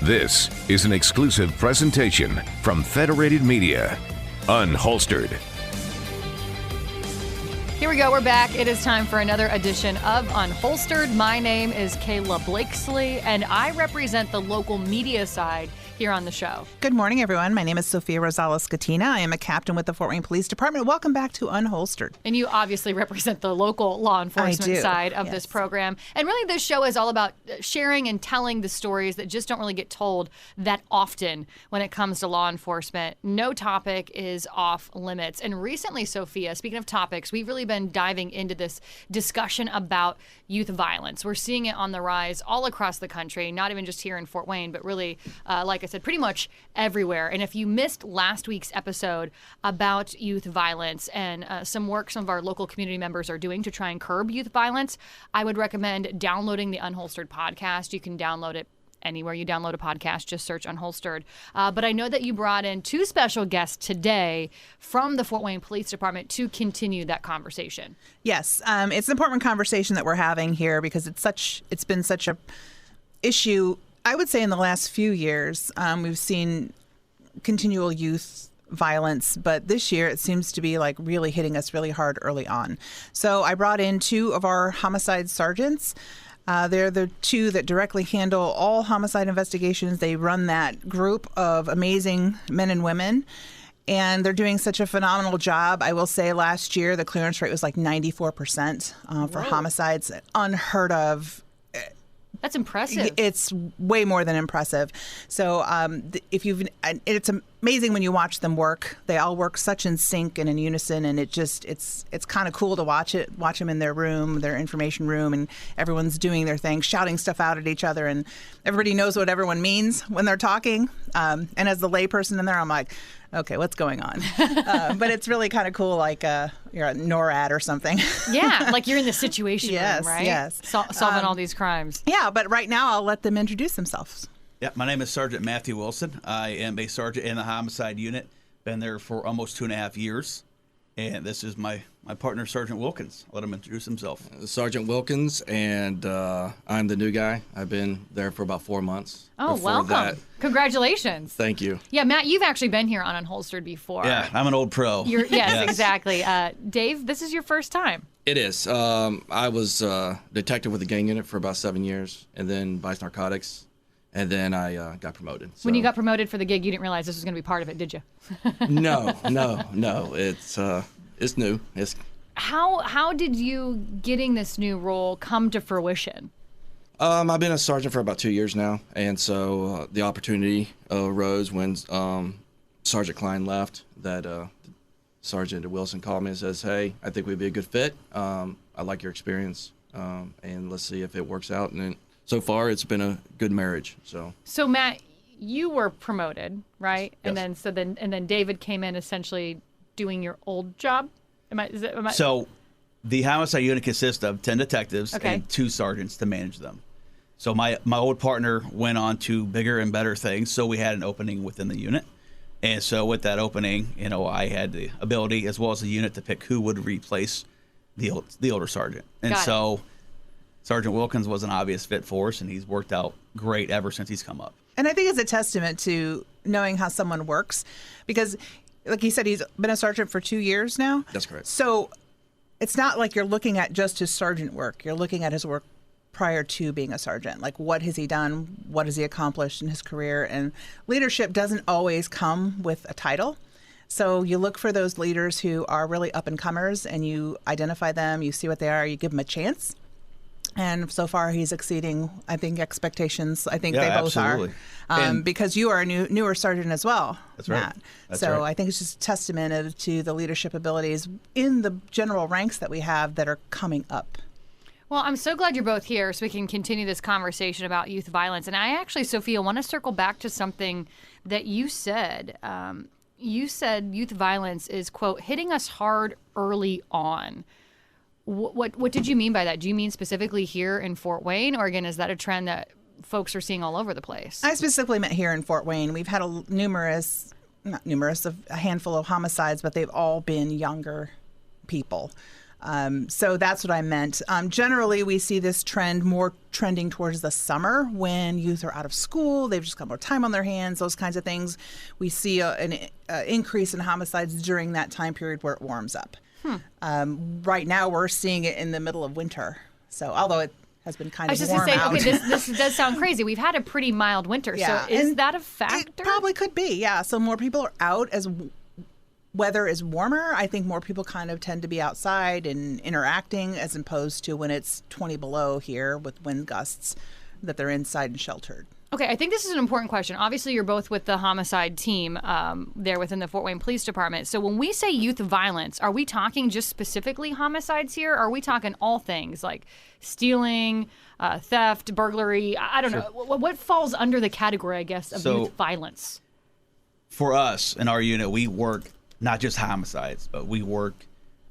This is an exclusive presentation from Federated Media. Unholstered. Here we go. We're back. It is time for another edition of Unholstered. My name is Kayla Blakesley, and I represent the local media side here on the show. Good morning, everyone. My name is Sophia Rosales-Catina. I am a captain with the Fort Wayne Police Department. Welcome back to Unholstered. And you obviously represent the local law enforcement side of this program. And really, this show is all about sharing and telling the stories that just don't really get told that often when it comes to law enforcement. No topic is off limits. And recently, Sophia, speaking of topics, we've really been diving into this discussion about youth violence. We're seeing it on the rise all across the country, not even just here in Fort Wayne, but really, like I said, pretty much everywhere. And if you missed last week's episode about youth violence and some work some of our local community members are doing to try and curb youth violence, I would recommend downloading the Unholstered podcast. You can download it anywhere you download a podcast, just search Unholstered. But I know that you brought in two special guests today from the Fort Wayne Police Department to continue that conversation. Yes, it's an important conversation that we're having here because it's been such a issue. I would say in the last few years, we've seen continual youth violence, but this year it seems to be like really hitting us really hard early on. So I brought in two of our homicide sergeants. They're the two that directly handle all homicide investigations. They run that group of amazing men and women, and they're doing such a phenomenal job. I will say last year the clearance rate was like 94% for homicides, unheard of. That's impressive. It's way more than impressive. So it's amazing when you watch them work. They all work such in sync and in unison, and it's kind of cool to watch them in their room, their information room, and everyone's doing their thing, shouting stuff out at each other, and everybody knows what everyone means when they're talking. And as the layperson in there, I'm like, okay, what's going on? But it's really kind of cool, like you're at NORAD or something. Yeah, like you're in the situation yes, room, right? Yes, solving all these crimes. Yeah, but right now I'll let them introduce themselves. Yeah, my name is Sergeant Matthew Wilson. I am a sergeant in the homicide unit. Been there for almost 2.5 years. And this is my partner, Sergeant Wilkins. I'll let him introduce himself. Sergeant Wilkins, and I'm the new guy. I've been there for about 4 months. Oh, welcome. Congratulations. Thank you. Yeah, Matt, you've actually been here on Unholstered before. Yeah, I'm an old pro. Yes, exactly. Dave, this is your first time. It is. I was detective with the gang unit for about 7 years, and then vice narcotics, and then I got promoted. So. When you got promoted for the gig, you didn't realize this was going to be part of it, did you? No. It's new. How did you getting this new role come to fruition? I've been a sergeant for about 2 years now, and so the opportunity arose when Sergeant Klein left. That Sergeant Wilson called me and says, "Hey, I think we'd be a good fit. I like your experience, and let's see if it works out." And so far, it's been a good marriage. So Matt, you were promoted, right? Yes. And then David came in essentially doing your old job. So the homicide unit consists of 10 detectives Okay. and 2 sergeants to manage them. So my old partner went on to bigger and better things, so we had an opening within the unit. And so with that opening, I had the ability as well as the unit to pick who would replace the older sergeant. And Got it. so Sergeant Wilkins was an obvious fit for us, and he's worked out great ever since he's come up. And I think it's a testament to knowing how someone works because, like he said, he's been a sergeant for 2 years now. That's correct. So it's not like you're looking at just his sergeant work. You're looking at his work prior to being a sergeant. Like, what has he done? What has he accomplished in his career? And leadership doesn't always come with a title. So you look for those leaders who are really up-and-comers, and you identify them, you see what they are, you give them a chance. And so far, he's exceeding, I think, expectations. I think they both absolutely. are. Because you are a newer sergeant as well, That's right. Matt. That's so right. I think it's just a testament to the leadership abilities in the general ranks that we have that are coming up. Well, I'm so glad you're both here so we can continue this conversation about youth violence. And I actually, Sophia, want to circle back to something that you said. You said youth violence is, quote, hitting us hard early on. What did you mean by that? Do you mean specifically here in Fort Wayne, or again, is that a trend that folks are seeing all over the place? I specifically meant here in Fort Wayne. We've had a handful of homicides, but they've all been younger people. So that's what I meant. Generally, we see this trend more trending towards the summer when youth are out of school. They've just got more time on their hands, those kinds of things. We see an increase in homicides during that time period where it warms up. Right now, we're seeing it in the middle of winter. So although it has been kind of warm out. I was just going to say, okay, this does sound crazy. We've had a pretty mild winter. Yeah. So is that a factor? It probably could be, yeah. So more people are out as weather is warmer. I think more people kind of tend to be outside and interacting as opposed to when it's 20 below here with wind gusts that they're inside and sheltered. Okay, I think this is an important question. Obviously, you're both with the homicide team there within the Fort Wayne Police Department. So when we say youth violence, are we talking just specifically homicides here? Or are we talking all things like stealing, theft, burglary? I don't know. What falls under the category, I guess, of youth violence? For us in our unit, we work not just homicides, but we work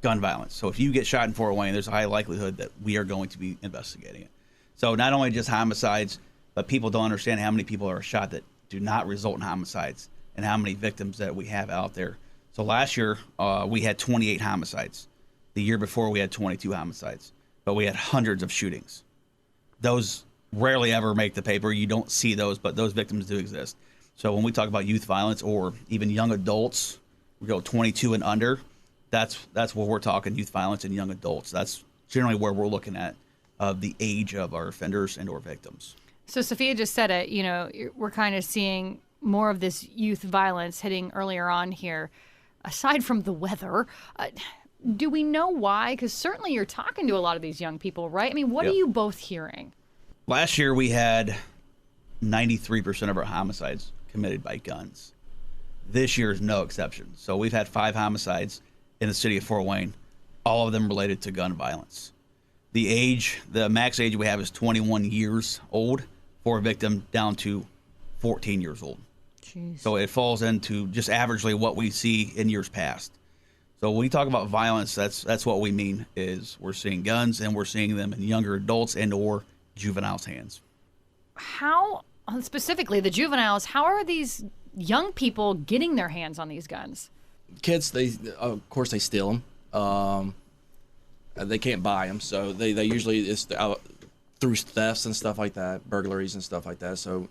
gun violence. So if you get shot in Fort Wayne, there's a high likelihood that we are going to be investigating it. So not only just homicides, but people don't understand how many people are shot that do not result in homicides and how many victims that we have out there. So last year, we had 28 homicides. The year before, we had 22 homicides. But we had hundreds of shootings. Those rarely ever make the paper. You don't see those, but those victims do exist. So when we talk about youth violence or even young adults, we go 22 and under, that's where we're talking youth violence and young adults. That's generally where we're looking at the age of our offenders and or victims. So Sophia just said it, we're kind of seeing more of this youth violence hitting earlier on here. Aside from the weather, do we know why? Because certainly you're talking to a lot of these young people, right? I mean, what are you both hearing? Last year we had 93% of our homicides committed by guns. This year is no exception. So we've had 5 homicides in the city of Fort Wayne, all of them related to gun violence. The max age we have is 21 years old for a victim down to 14 years old. Jeez. So it falls into just averagely what we see in years past. So when we talk about violence, that's what we mean is we're seeing guns and we're seeing them in younger adults and or juveniles' hands. How, specifically the juveniles, how are these young people getting their hands on these guns? Kids, of course they steal them. They can't buy them, so they usually it's out through thefts and stuff like that, burglaries and stuff like that. So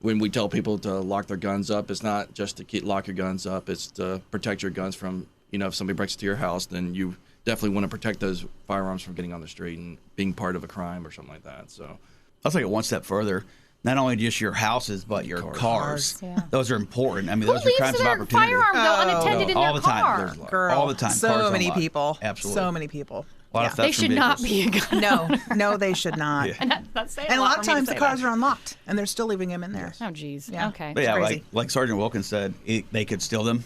when we tell people to lock their guns up, it's not just to lock your guns up. It's to protect your guns from, if somebody breaks into your house, then you definitely want to protect those firearms from getting on the street and being part of a crime or something like that. So I'll take it one step further. Not only just your houses, but your cars. Yeah. Those are important. I mean, Who those are leaves crimes of their opportunity. firearm unattended in all their the time. car? Girl, All the time. So Cars many unlocked. people. Absolutely. So many people. A lot of They theft from should not vehicles. be a gun. No, they should not. Yeah. And that's saying And a lot of for me to times the say cars that. are unlocked, and they're still leaving them in there. Oh, geez. Yeah. Okay. But yeah, crazy. like Sergeant Wilkins said, they could steal them.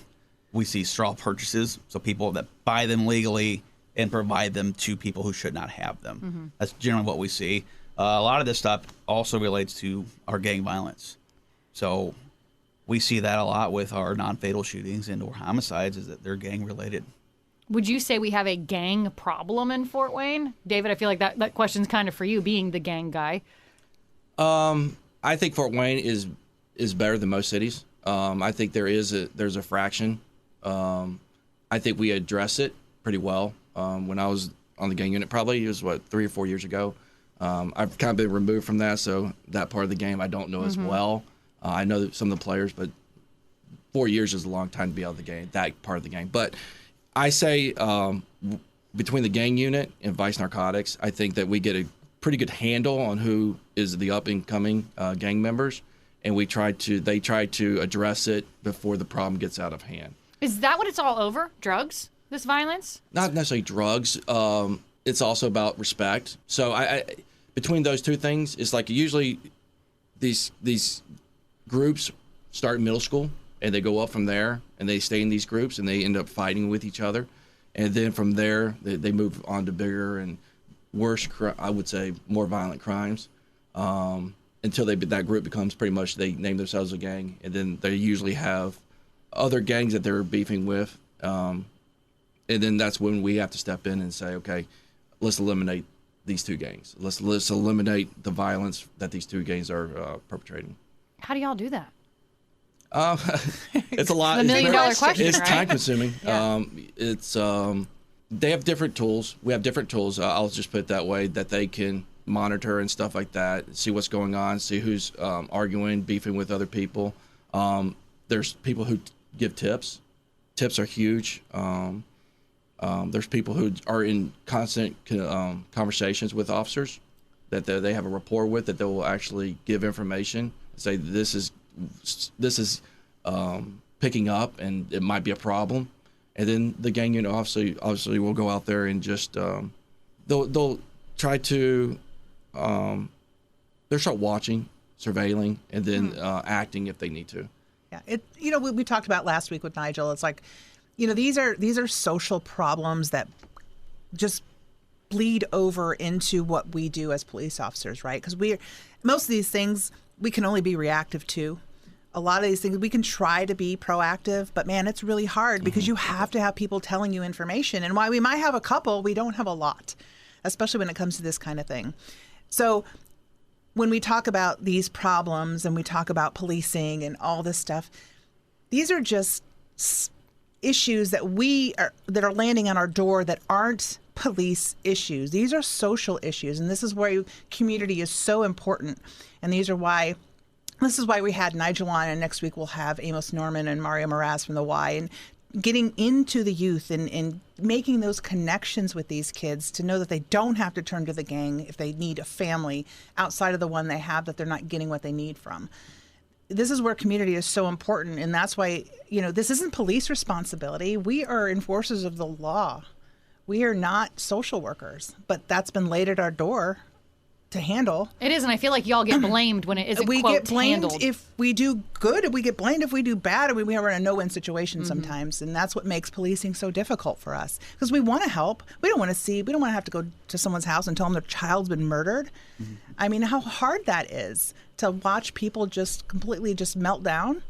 We see straw purchases, so people that buy them legally and provide them to people who should not have them. Mm-hmm. That's generally what we see. A lot of this stuff also relates to our gang violence. So we see that a lot with our non-fatal shootings and or homicides is that they're gang related. Would you say we have a gang problem in Fort Wayne? David, I feel like that question's kind of for you, being the gang guy. I think Fort Wayne is better than most cities. I think there's a fraction. I think we address it pretty well. When I was on the gang unit, probably it was 3 or 4 years ago. I've kind of been removed from that, so that part of the game I don't know as well. I know some of the players, but 4 years is a long time to be out of the game, that part of the game. But I say between the gang unit and Vice Narcotics, I think that we get a pretty good handle on who is the up-and-coming gang members, and they try to address it before the problem gets out of hand. Is that what it's all over? Drugs? This violence? Not necessarily drugs. It's also about respect. So I between those two things, it's like usually these groups start in middle school and they go up from there and they stay in these groups and they end up fighting with each other. And then from there, they move on to bigger and worse, I would say, more violent crimes until that group becomes pretty much, they name themselves a gang. And then they usually have other gangs that they're beefing with. And then that's when we have to step in and say, okay, let's eliminate these two gangs. Let's eliminate the violence that these two gangs are perpetrating. How do y'all do that? It's a lot. The $1 million question, It's right? time consuming. Yeah. they have different tools. We have different tools. I'll just put it that way, that they can monitor and stuff like that, see what's going on, see who's arguing, beefing with other people. There's people who give tips. Tips are huge. There's people who are in constant conversations with officers that they have a rapport with, that they will actually give information, say this is picking up and it might be a problem. And then the gang unit obviously will go out there and just they'll try to they'll start watching, surveilling, and then acting if they need to. Yeah, we talked about last week with Nigel. It's like, these are social problems that just bleed over into what we do as police officers, right? Because most of these things we can only be reactive to. A lot of these things we can try to be proactive, but man, it's really hard because you have to have people telling you information. And while we might have a couple, we don't have a lot, especially when it comes to this kind of thing. So when we talk about these problems and we talk about policing and all this stuff, these are just issues that that are landing on our door that aren't police issues. These are social issues, and this is where community is so important. And this is why we had Nigel on, and next week we'll have Amos Norman and Mario Moraz from the Y, and getting into the youth and making those connections with these kids to know that they don't have to turn to the gang if they need a family outside of the one they have that they're not getting what they need from. This is where community is so important, and that's why, this isn't police responsibility. We are enforcers of the law. We are not social workers, but that's been laid at our door to handle. It is, and I feel like y'all get blamed when it isn't, we quote, get blamed handled. If we do good, we get blamed if we do bad, and we are in a no-win situation sometimes, and that's what makes policing so difficult for us, because we want to help. We don't want to have to go to someone's house and tell them their child's been murdered. I mean, how hard that is to watch people just completely just melt down.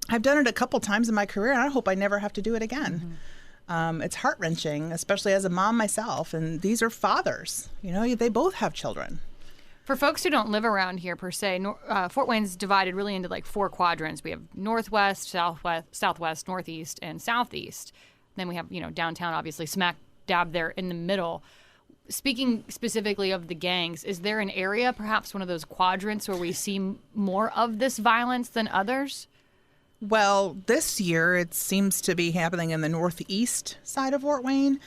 I've done it a couple times in my career, and I hope I never have to do it again. It's heart-wrenching, especially as a mom myself, and these are fathers. They both have children. For folks who don't live around here per se, Fort Wayne's divided really into like 4 quadrants. We have northwest, southwest, northeast, and southeast. Then we have, downtown, obviously, smack dab there in the middle. Speaking specifically of the gangs, is there an area, perhaps one of those quadrants, where we see more of this violence than others? Well, this year it seems to be happening in the northeast side of Fort Wayne,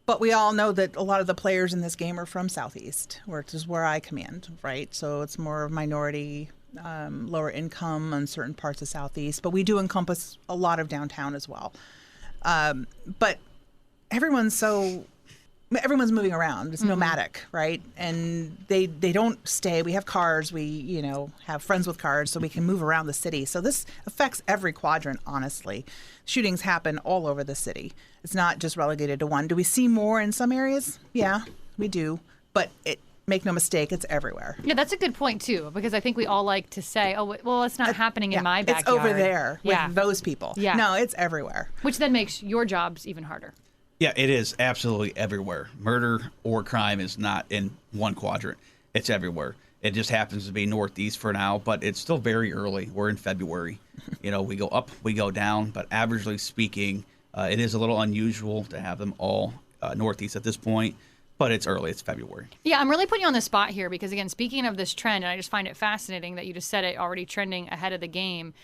but we all know that a lot of the players in this game are from southeast, which is where I command, right? So it's more minority, lower income on certain parts of southeast, but we do encompass a lot of downtown as well. But everyone's moving around. It's nomadic, right? And they don't stay. We have cars. We, have friends with cars, so we can move around the city. So this affects every quadrant, honestly. Shootings happen all over the city. It's not just relegated to one. Do we see more in some areas? Yeah, we do. But make no mistake, it's everywhere. Yeah, that's a good point, too, because I think we all like to say, oh, well, it's not happening in my backyard. It's over there with those people. Yeah. No, it's everywhere. Which then makes your jobs even harder. Yeah, it is absolutely everywhere. Murder or crime is not in one quadrant. It's everywhere. It just happens to be northeast for now, but it's still very early. We're in February. We go up, we go down, but averagely speaking, it is a little unusual to have them all northeast at this point, but it's early. It's February. Yeah, I'm really putting you on the spot here because, again, speaking of this trend, and I just find it fascinating that you just said it already trending ahead of the game.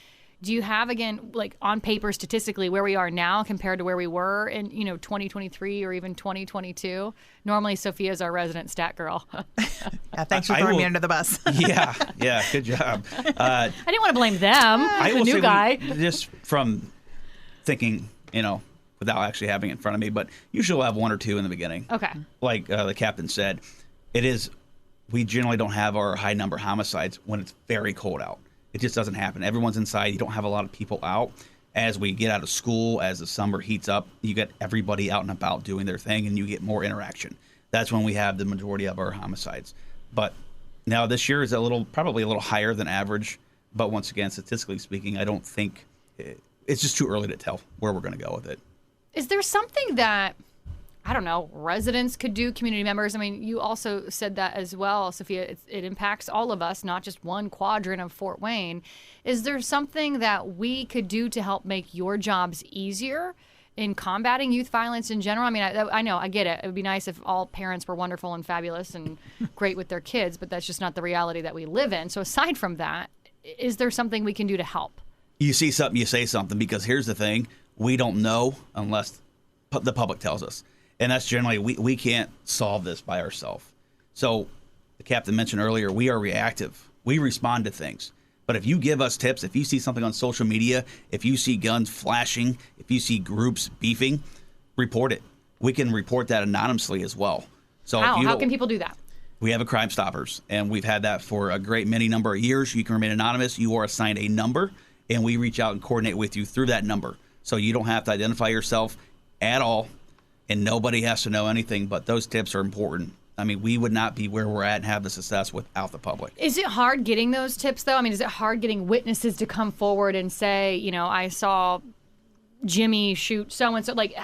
Do you have, again, like on paper statistically where we are now compared to where we were in, 2023 or even 2022? Normally, Sophia's our resident stat girl. Yeah, thanks for throwing me under the bus. Yeah, good job. I didn't want to blame them. The new guy. Just from thinking, without actually having it in front of me, but usually we'll have 1 or 2 in the beginning. Okay. Like the captain said, we generally don't have our high number homicides when it's very cold out. It just doesn't happen. Everyone's inside. You don't have a lot of people out. As we get out of school, as the summer heats up, you get everybody out and about doing their thing, and you get more interaction. That's when we have the majority of our homicides. But now this year is probably a little higher than average. But once again, statistically speaking, I don't think it's just too early to tell where we're going to go with it. Is there something that, I don't know, residents could do, community members? I mean, you also said that as well, Sophia. It impacts all of us, not just one quadrant of Fort Wayne. Is there something that we could do to help make your jobs easier in combating youth violence in general? I mean, I know, I get it. It would be nice if all parents were wonderful and fabulous and great with their kids, but that's just not the reality that we live in. So aside from that, is there something we can do to help? You see something, you say something, because here's the thing. We don't know unless the public tells us. And that's generally, we can't solve this by ourselves. So the captain mentioned earlier, we are reactive. We respond to things. But if you give us tips, if you see something on social media, if you see guns flashing, if you see groups beefing, report it. We can report that anonymously as well. So how can people do that? We have a Crime Stoppers, and we've had that for a great many number of years. You can remain anonymous. You are assigned a number, and we reach out and coordinate with you through that number. So you don't have to identify yourself at all, and nobody has to know anything, but those tips are important. I mean, we would not be where we're at and have the success without the public. Is it hard getting those tips, though? I mean, is it hard getting witnesses to come forward and say, you know, I saw Jimmy shoot so-and-so? Like,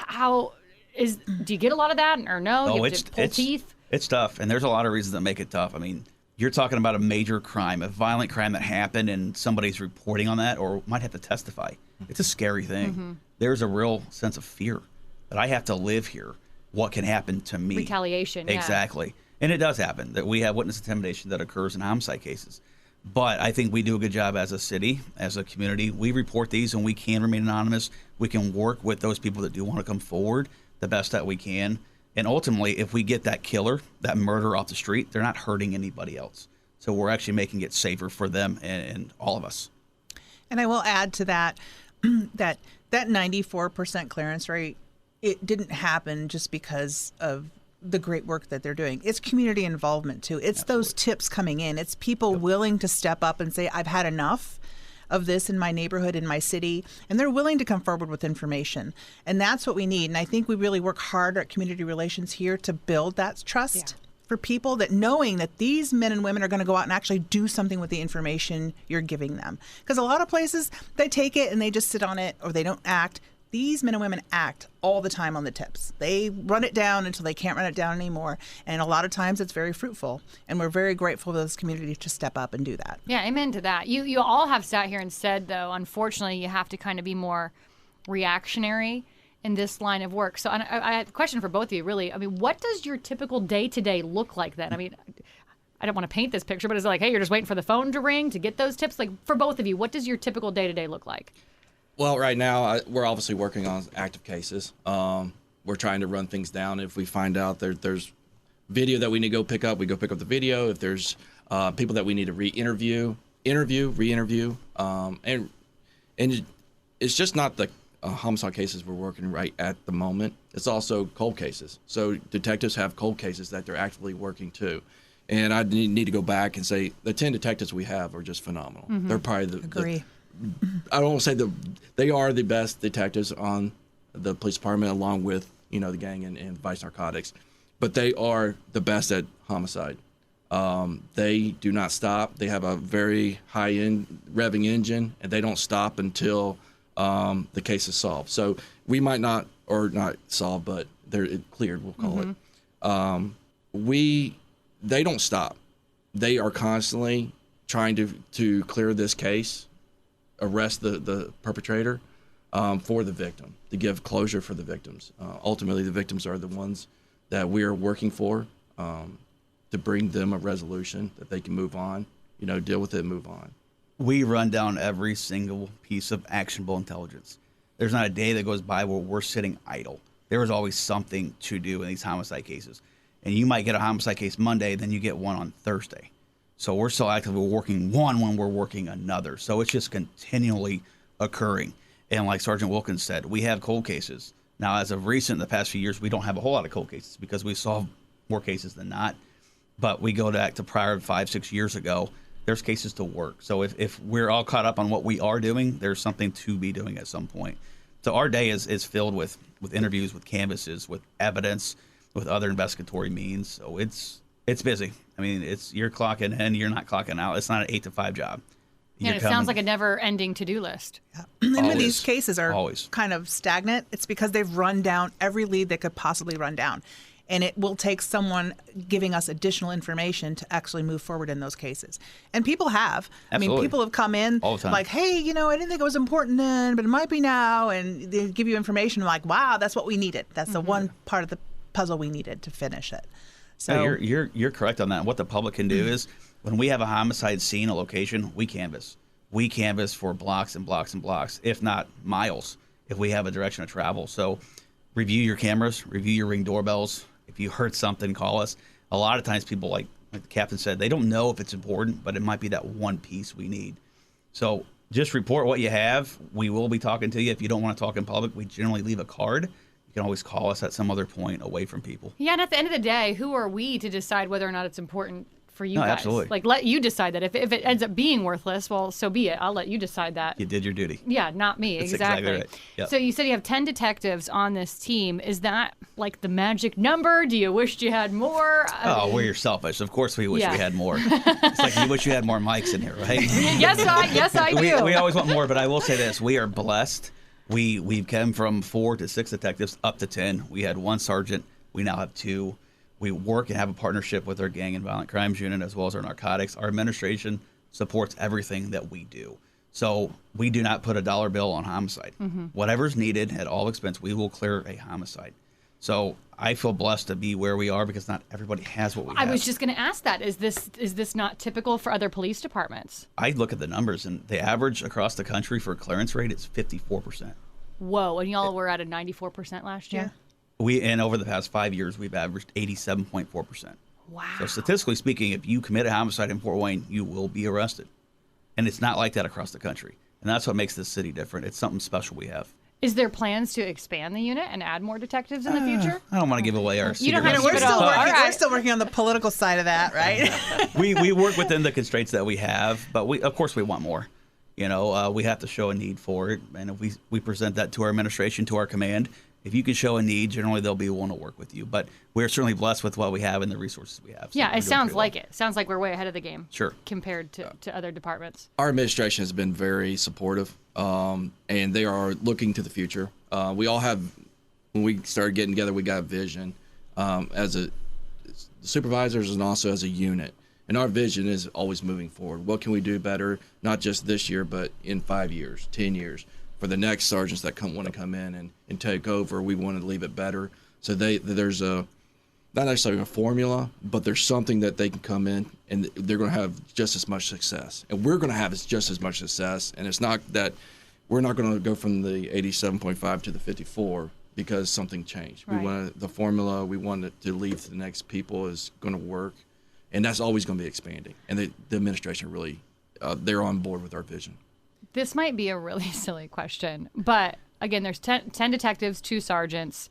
do you get a lot of that or no? Oh, you have to pull teeth? It's tough, and there's a lot of reasons that make it tough. I mean, you're talking about a major crime, a violent crime that happened, and somebody's reporting on that or might have to testify. It's a scary thing. Mm-hmm. There's a real sense of fear that I have to live here. What can happen to me? Retaliation. Exactly. Yeah. And it does happen that we have witness intimidation that occurs in homicide cases. But I think we do a good job as a city, as a community. We report these and we can remain anonymous. We can work with those people that do want to come forward the best that we can. And ultimately, if we get that killer, that murderer off the street, they're not hurting anybody else. So we're actually making it safer for them and all of us. And I will add to that, that 94% clearance rate, it didn't happen just because of the great work that they're doing. It's community involvement, too. It's Absolutely. Those tips coming in. It's people willing to step up and say, I've had enough of this in my neighborhood, in my city, and they're willing to come forward with information. And that's what we need. And I think we really work hard at community relations here to build that trust for people, that knowing that these men and women are going to go out and actually do something with the information you're giving them. Because a lot of places, they take it and they just sit on it or they don't act. These men and women act all the time on the tips. They run it down until they can't run it down anymore. And a lot of times it's very fruitful. And we're very grateful for this community to step up and do that. Yeah, amen to that. You all have sat here and said, though, unfortunately, you have to kind of be more reactionary in this line of work. So I have a question for both of you, really. I mean, what does your typical day-to-day look like then? I mean, I don't want to paint this picture, but is it like, hey, you're just waiting for the phone to ring to get those tips? Like, for both of you, what does your typical day-to-day look like? Well, right now, we're obviously working on active cases. We're trying to run things down. If we find out there's video that we need to go pick up, we go pick up the video. If there's people that we need to re-interview, re-interview. And it's just not the homicide cases we're working right at the moment. It's also cold cases. So detectives have cold cases that they're actively working too. And I need to go back and say the 10 detectives we have are just phenomenal. Mm-hmm. They're probably Agree. I don't want to say they are the best detectives on the police department, along with the gang and vice narcotics, but they are the best at homicide. They do not stop. They have a very high-end revving engine, and they don't stop until the case is solved. So we might not solve, but they're cleared. We'll call it. They don't stop. They are constantly trying to clear this case, arrest the perpetrator for the victim, to give closure for the victims. Ultimately, the victims are the ones that we are working for, to bring them a resolution that they can move on, deal with it and move on. We run down every single piece of actionable intelligence. There's not a day that goes by where we're sitting idle. There is always something to do in these homicide cases. And you might get a homicide case Monday, then you get one on Thursday. So we're still actively working one when we're working another. So it's just continually occurring. And like Sergeant Wilkins said, we have cold cases. Now, as of recent, the past few years, we don't have a whole lot of cold cases because we solve more cases than not. But we go back to prior 5-6 years ago, there's cases to work. So if we're all caught up on what we are doing, there's something to be doing at some point. So our day is filled with interviews, with canvases, with evidence, with other investigatory means. So it's busy. I mean, you're clocking in, you're not clocking out. It's not an 8 to 5 job. Yeah, it sounds like a never-ending to-do list. Yeah. And when these cases are kind of stagnant, it's because they've run down every lead they could possibly run down. And it will take someone giving us additional information to actually move forward in those cases. And people have. Absolutely. I mean, people have come in all the time. like, hey, I didn't think it was important then, but it might be now. And they give you information like, wow, that's what we needed. That's the one part of the puzzle we needed to finish it. So No, you're correct on that. What the public can do is when we have a homicide scene, a location, we canvass. We canvass for blocks and blocks and blocks, if not miles, if we have a direction of travel. So review your cameras, review your Ring doorbells. If you heard something, call us. A lot of times people, like the captain said, they don't know if it's important, but it might be that one piece we need. So just report what you have. We will be talking to you. If you don't want to talk in public, we generally leave a card. You can always call us at some other point away from people. Yeah, and at the end of the day, who are we to decide whether or not it's important for you No, guys? absolutely. Like, let you decide that. If it ends up being worthless, well, so be it. I'll let you decide that. You did your duty. Yeah, not me. That's Exactly. right. Yep. So you said you have 10 detectives on this team. Is that like the magic number? Do you wish you had more? Oh, we're selfish. Of course we wish Yeah. we had more. It's like you wish you had more mics in here, right? Yes, I do. We always want more, but I will say this. We are blessed. We've come from 4 to 6 detectives up to 10. We had 1 sergeant. We now have 2. We work and have a partnership with our gang and violent crimes unit as well as our narcotics. Our administration supports everything that we do. So we do not put a dollar bill on homicide. Whatever's needed at all expense, we will clear a homicide. So I feel blessed to be where we are because not everybody has what we have. I was just going to ask that. Is this not typical for other police departments? I look at the numbers, and the average across the country for clearance rate is 54%. Whoa, and y'all were at a 94% last year? And over the past 5 years, we've averaged 87.4%. Wow. So statistically speaking, if you commit a homicide in Fort Wayne, you will be arrested. And it's not like that across the country. And that's what makes this city different. It's something special we have. Is there plans to expand the unit and add more detectives in the future? I don't want to give away our secret don't have to recipe. keep it all. All right. We're still working on the political side of that, right? we work within the constraints that we have, but of course we want more. We have to show a need for it. And if we present that to our administration, to our command, if you can show a need, generally they'll be willing to work with you. But we're certainly blessed with what we have and the resources we have. So Yeah, we're it doing sounds pretty like well. it. Sounds like we're way ahead of the game. Sure. Compared to other departments. Our administration has been very supportive, and they are looking to the future. We all have, when we started getting together, we got a vision as supervisors and also as a unit. And our vision is always moving forward. What can we do better, not just this year, but in 5 years, 10 years? For the next sergeants that want to come in and take over, we want to leave it better. So there's not necessarily a formula, but there's something that they can come in and they're going to have just as much success. And we're going to have just as much success. And it's not that we're not going to go from the 87.5 to the 54 because something changed. Right. We want the formula we want it to leave to the next people is going to work. And that's always going to be expanding. And the administration really, they're on board with our vision. This might be a really silly question, but again, there's 10 detectives, 2 sergeants.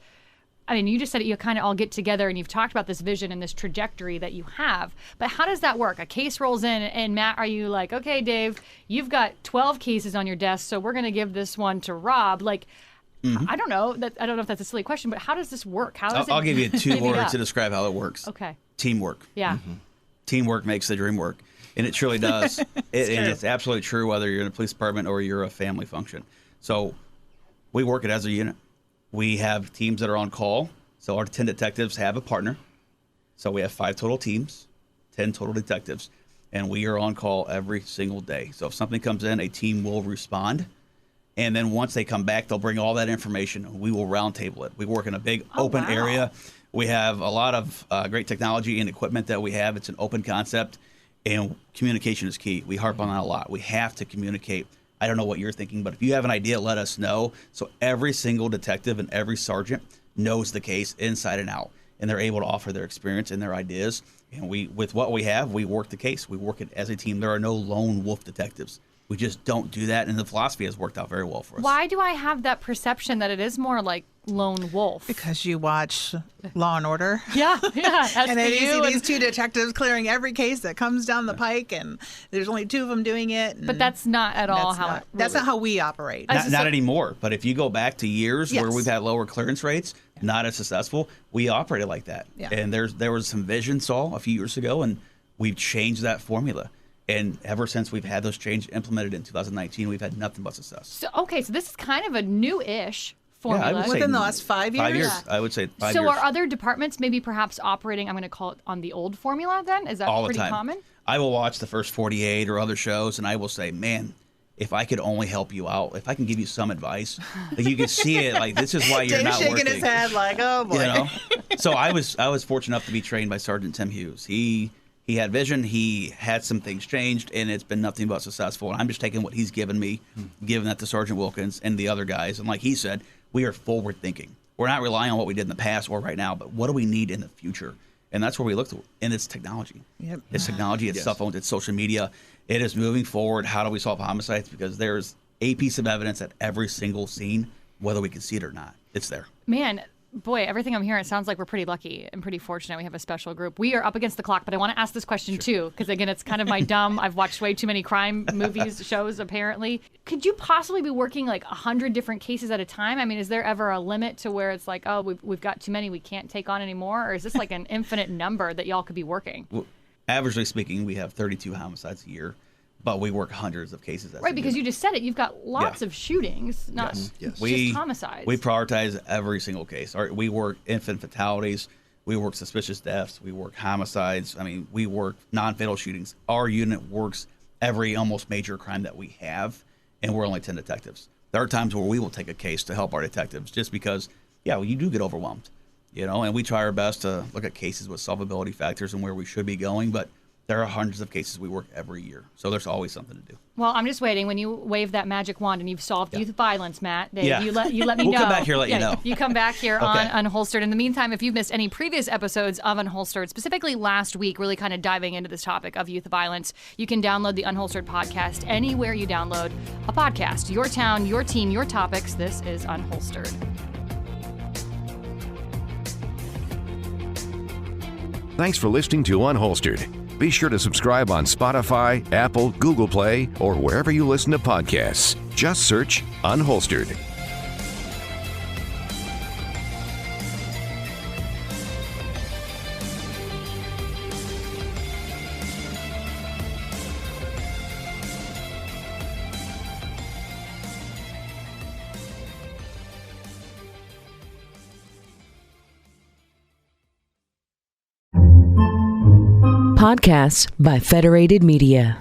I mean, you just said that you kind of all get together and you've talked about this vision and this trajectory that you have. But how does that work? A case rolls in, and Matt, are you like, okay, Dave, you've got 12 cases on your desk, so we're going to give this one to Rob? Like, I don't know. I don't know if that's a silly question, but how does this work? How does I'll give you 2 divvy words up? to describe how it works. Okay. Teamwork. Yeah. Teamwork makes the dream work. And it truly does. And it's absolutely true whether you're in a police department or you're a family function. So we work it as a unit. We have teams that are on call. So our 10 detectives have a partner. So we have 5 total teams, 10 total detectives. And we are on call every single day. So if something comes in, a team will respond. And then once they come back, they'll bring all that information. We will roundtable it. We work in a big open area. We have a lot of great technology and equipment that we have. It's an open concept. And communication is key. We harp on that a lot. We have to communicate. I don't know what you're thinking, but if you have an idea, let us know. So every single detective and every sergeant knows the case inside and out, and they're able to offer their experience and their ideas. And with what we have, we work the case. We work it as a team. There are no lone wolf detectives. We just don't do that, and the philosophy has worked out very well for us. Why do I have that perception that it is more like lone wolf? Because you watch Law and Order. Yeah. And then you see SVU these 2 detectives clearing every case that comes down the pike, and there's only 2 of them doing it. But that's not at all how it That's not how we operate. Not anymore. But if you go back to years where Yes. we've had lower clearance rates, not as successful, we operated like that. Yeah. And there was some vision saw a few years ago, and we've changed that formula. And ever since we've had those changes implemented in 2019, we've had nothing but success. So this is kind of a new-ish formula. I would say Within the last 5 years? 5 years. Yeah. I would say 5 So years. are other departments maybe perhaps operating, I'm going to call it on the old formula then? Is that all the pretty time. common? I will watch the first 48 or other shows, and I will say, man, if I could only help you out, if I can give you some advice, like you can see it, like this is why you're Dave's not shaking working. his head like, oh boy. You know? So I was fortunate enough to be trained by Sergeant Tim Hughes. He had vision. He had some things changed, and it's been nothing but successful. And I'm just taking what he's given me, giving that to Sergeant Wilkins and the other guys. And like he said, we are forward thinking. We're not relying on what we did in the past or right now, but what do we need in the future? And that's where we look to. And it's technology. Yep. It's technology. It's cell phones. It's social media. It is moving forward. How do we solve homicides? Because there's a piece of evidence at every single scene, whether we can see it or not. It's there. Man, boy, everything I'm hearing, it sounds like we're pretty lucky and pretty fortunate. We have a special group. We are up against the clock, but I want to ask this question too, because again, it's kind of my dumb. I've watched way too many crime movies, shows, apparently. Could you possibly be working like 100 different cases at a time? I mean, is there ever a limit to where it's like, oh, we've got too many, we can't take on anymore? Or is this like an infinite number that y'all could be working? Well, averagely speaking, we have 32 homicides a year, but we work hundreds of cases. Right, because you just said it. You've got lots of shootings, not Yes. just homicides. We prioritize every single case. We work infant fatalities. We work suspicious deaths. We work homicides. I mean, we work non-fatal shootings. Our unit works every almost major crime that we have, and we're only 10 detectives. There are times where we will take a case to help our detectives just because, you do get overwhelmed, and we try our best to look at cases with solvability factors and where we should be going, but there are hundreds of cases we work every year, so there's always something to do. Well, I'm just waiting. When you wave that magic wand and you've solved youth violence, Matt, Dave, Yeah. you let me know. We'll come back here and let you know. You come back here Okay. on Unholstered. In the meantime, if you've missed any previous episodes of Unholstered, specifically last week, really kind of diving into this topic of youth violence, you can download the Unholstered podcast anywhere you download a podcast. Your town, your team, your topics. This is Unholstered. Thanks for listening to Unholstered. Be sure to subscribe on Spotify, Apple, Google Play, or wherever you listen to podcasts. Just search Unholstered. Podcasts by Federated Media.